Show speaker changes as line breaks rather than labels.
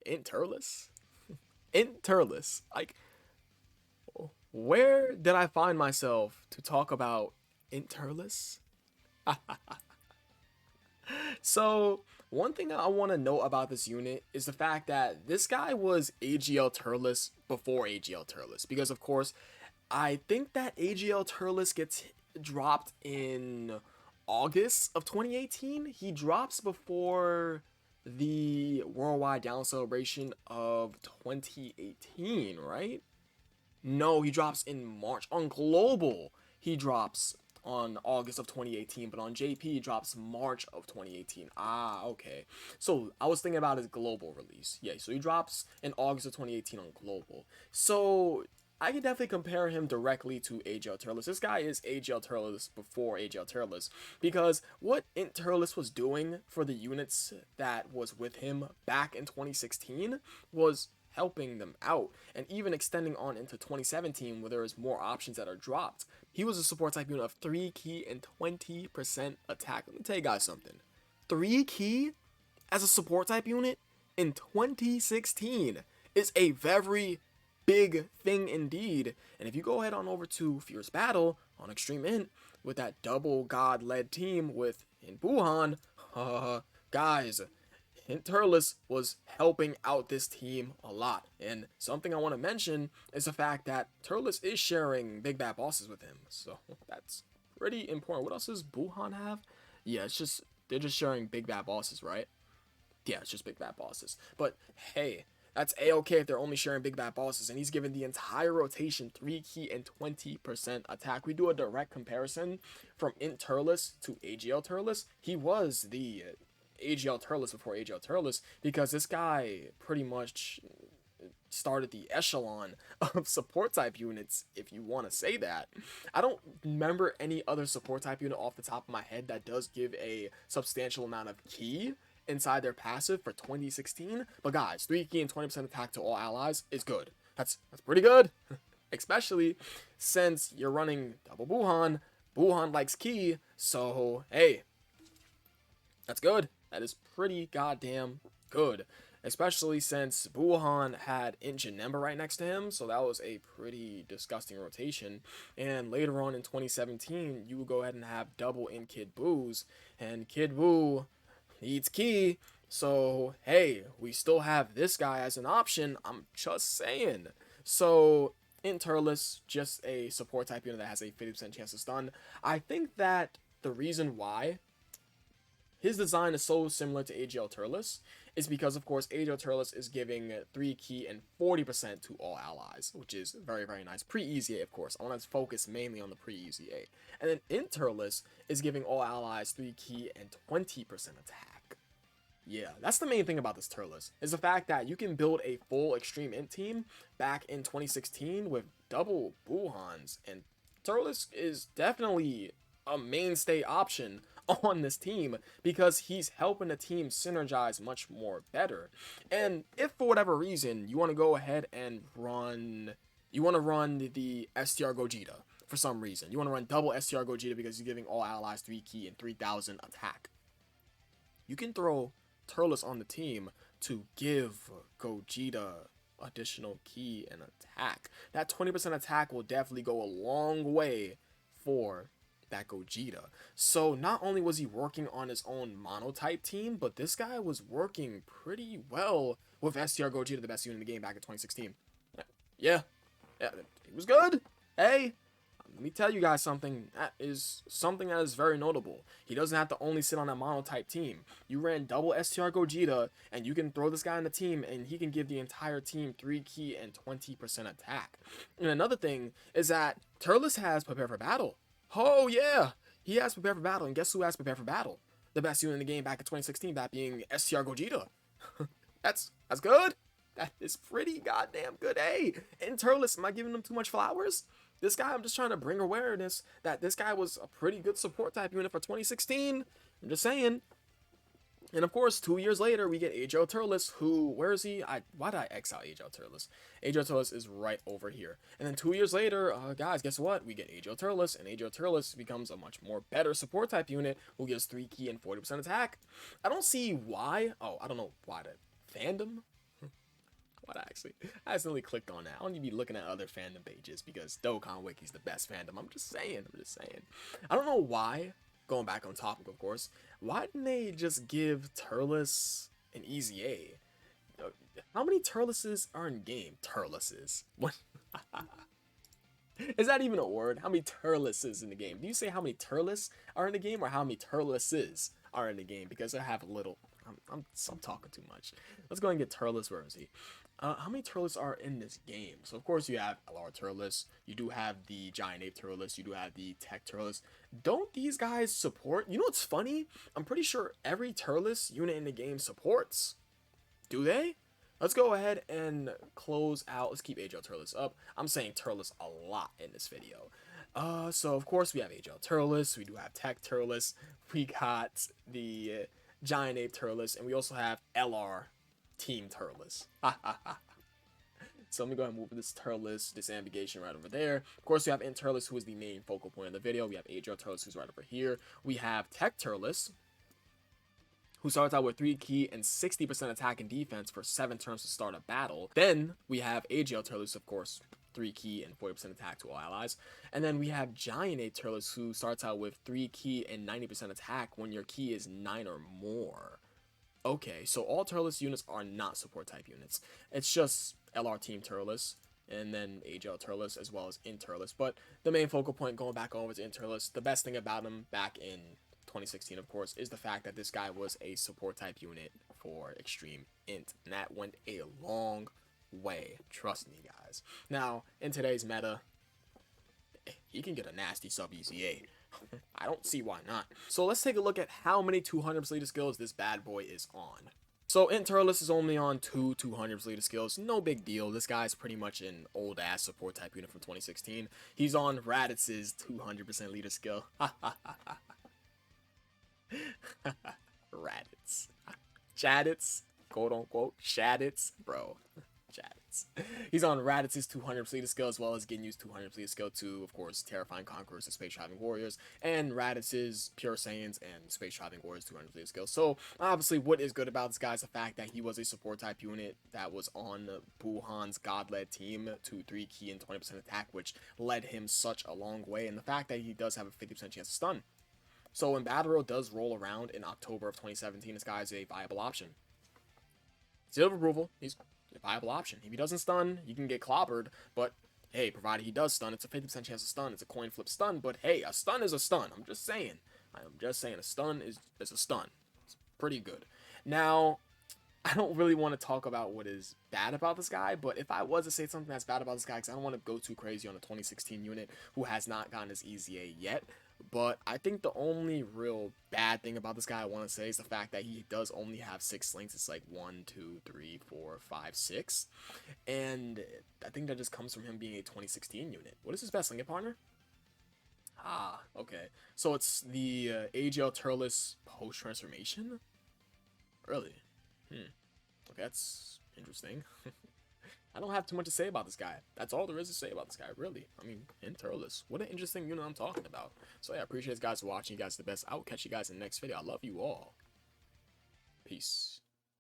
Int Turles? Int Turles. Like, where did I find myself to talk about Int Turles? So, one thing I want to note about this unit is the fact that this guy was AGL Turles before AGL Turles. Because, of course, I think that AGL Turles gets dropped in August of 2018. He drops before the Worldwide Down Celebration of 2018, right? No, he drops in March. On Global, he drops on August of 2018, but on JP, he drops March of 2018. Ah, okay. So I was thinking about his global release. Yeah, so he drops in August of 2018 on Global. So I can definitely compare him directly to AGL Turles. This guy is AGL Turles before AGL Turles because what Int Turles was doing for the units that was with him back in 2016 was helping them out and even extending on into 2017 where there is more options that are dropped. He was a support type unit of 3 key and 20% attack. Let me tell you guys something. 3 key as a support type unit in 2016 is a very big thing indeed. And if you go ahead on over to Fierce Battle on Extreme Int with that double god led team with in Buhan, guys, Int Turles was helping out this team a lot. And something I want to mention is the fact that Turles is sharing Big Bad Bosses with him. So that's pretty important. What else does Buhan have? Yeah, it's just, they're just sharing Big Bad Bosses, right? Yeah, it's just Big Bad Bosses. But hey, that's a-okay if they're only sharing Big Bad Bosses. And he's given the entire rotation 3 key and 20% attack. We do a direct comparison from Int Turles to AGL Turles. He was the AGL Turles before AGL Turles because this guy pretty much started the echelon of support type units, if you want to say that. I don't remember any other support type unit off the top of my head that does give a substantial amount of key inside their passive for 2016. But guys, 3 key and 20% attack to all allies is good. That's pretty good. Especially since you're running double Buhan. Buhan likes key, so hey, that's good. That is pretty goddamn good. Especially since Buhan had Int Nemba right next to him, so that was a pretty disgusting rotation. And later on in 2017, you would go ahead and have double in Kid Boo's, and Kid Boo needs key, so hey, we still have this guy as an option. I'm just saying. So in Turles, just a support type unit that has a 50% chance to stun. I think that the reason why his design is so similar to AGL Turles is because, of course, AGL Turles is giving 3 key and 40% to all allies, which is very, very nice. Pre-EZA, of course. I want to focus mainly on the pre-EZA. And then Int Turles is giving all allies 3 key and 20% attack. Yeah, that's the main thing about this Turles, is the fact that you can build a full Extreme Int team back in 2016 with double Buhans, and Turles is definitely a mainstay option on this team because he's helping the team synergize much more better. And if for whatever reason you want to go ahead and run the STR Gogeta for some reason, you want to run double STR Gogeta because he's giving all allies 3 key and 3000 attack, you can throw Turles on the team to give Gogeta additional key and attack. That 20% attack will definitely go a long way for that Gogeta. So not only was he working on his own monotype team, but this guy was working pretty well with STR Gogeta, the best unit in the game back in 2016. Yeah, it was good. Hey, let me tell you guys something. That is very notable. He doesn't have to only sit on that monotype team. You ran double STR Gogeta, and you can throw this guy in the team, and he can give the entire team 3 key and 20% attack. And another thing is that Turles has Prepare for Battle. Oh yeah, he has Prepare for Battle, and guess who has Prepare for Battle? The best unit in the game back in 2016, that being STR Gogeta. that's good. That is pretty goddamn good. Hey, and Turles, am I giving him too much flowers? This guy, I'm just trying to bring awareness that this guy was a pretty good support type unit for 2016. I'm just saying. And of course, 2 years later, we get AGL Turles, who, where is he? Why did I X out AGL Turles? AGL Turles is right over here. And then 2 years later, guys, guess what? We get AGL Turles, and AGL Turles becomes a much more better support type unit who gives 3 key and 40% attack. I don't see why. Oh, I don't know why. The fandom I accidentally clicked on that. I don't need to be looking at other fandom pages because Dokkan Wiki's the best fandom. I'm just saying. I don't know why. Going back on topic, of course. Why didn't they just give Turles an easy A? How many Turleses are in game? Turleses. What? Is that even a word? How many Turleses in the game? Do you say how many Turles are in the game or how many Turleses are in the game? Because I have a little. I'm talking too much. Let's go and get Turles. Where is he? How many Turles are in this game? So of course you have LR Turles. You do have the Giant Ape Turles. You do have the Tech Turles. Don't these guys support? You know what's funny? I'm pretty sure every Turles unit in the game supports. Do they? Let's go ahead and close out. Let's keep AGL Turles up. I'm saying Turles a lot in this video. So of course we have AGL Turles. We do have Tech Turles. We got the Giant Ape Turles, and we also have LR Team Turles. So let me go ahead and move this Turles, this ambigation right over there. Of course, we have Int Turles, who is the main focal point of the video. We have AGL Turles, who's right over here. We have Tech Turles, who starts out with 3 key and 60% attack and defense for 7 turns to start a battle. Then we have AGL Turles, of course, 3 key and 40% attack to all allies. And then we have Giant Ape Turles, who starts out with 3 key and 90% attack when your key is 9 or more. Okay, so all Turles units are not support type units. It's just LR Team Turles and then AGL Turles as well as Int Turles. But the main focal point, going back over to Int Turles, the best thing about him back in 2016, of course, is the fact that this guy was a support type unit for Extreme Int, and that went a long way, trust me guys. Now in today's meta, he can get a nasty sub EZA. I don't see why not. So let's take a look at how many 200 leader skills this bad boy is on. So Int Turles is only on 2 200 leader skills. No big deal. This guy's pretty much an old ass support type unit from 2016. He's on Raditz's 200% leader skill. Raditz. Chaditz, quote unquote, Shaditz, bro. Chaditz. He's on Raditz's 200 leader skill as well as Ginyu's 200 leader skill to, of course, Terrifying Conquerors and Space Traveling Warriors, and Raditz's Pure Saiyans and Space Traveling Warriors 200 leader skill. So, obviously, what is good about this guy is the fact that he was a support type unit that was on Buhan's God-led team to 3 key and 20% attack, which led him such a long way, and the fact that he does have a 50% chance to stun. So when Battle Road does roll around in October of 2017, this guy is a viable option. Seal of approval, he's a viable option. If he doesn't stun, you can get clobbered, but hey, provided he does stun, it's a 50% chance to stun. It's a coin flip stun, but hey, a stun is a stun. I'm just saying, a stun is a stun. It's pretty good. Now, I don't really want to talk about what is bad about this guy, but if I was to say something that's bad about this guy, because I don't want to go too crazy on a 2016 unit who has not gotten his EZA yet, but I think the only real bad thing about this guy I want to say is the fact that he does only have 6 slinks. It's like 1, 2, 3, 4, 5, 6. And I think that just comes from him being a 2016 unit. What is his best link partner? Ah, okay. So it's the AGL Turles post-transformation? Really? Okay, that's interesting. I don't have too much to say about this guy. That's all there is to say about this guy, really. I mean, Int Turles. What an interesting unit I'm talking about. So yeah, I appreciate you guys watching. You guys are the best. I will catch you guys in the next video. I love you all. Peace.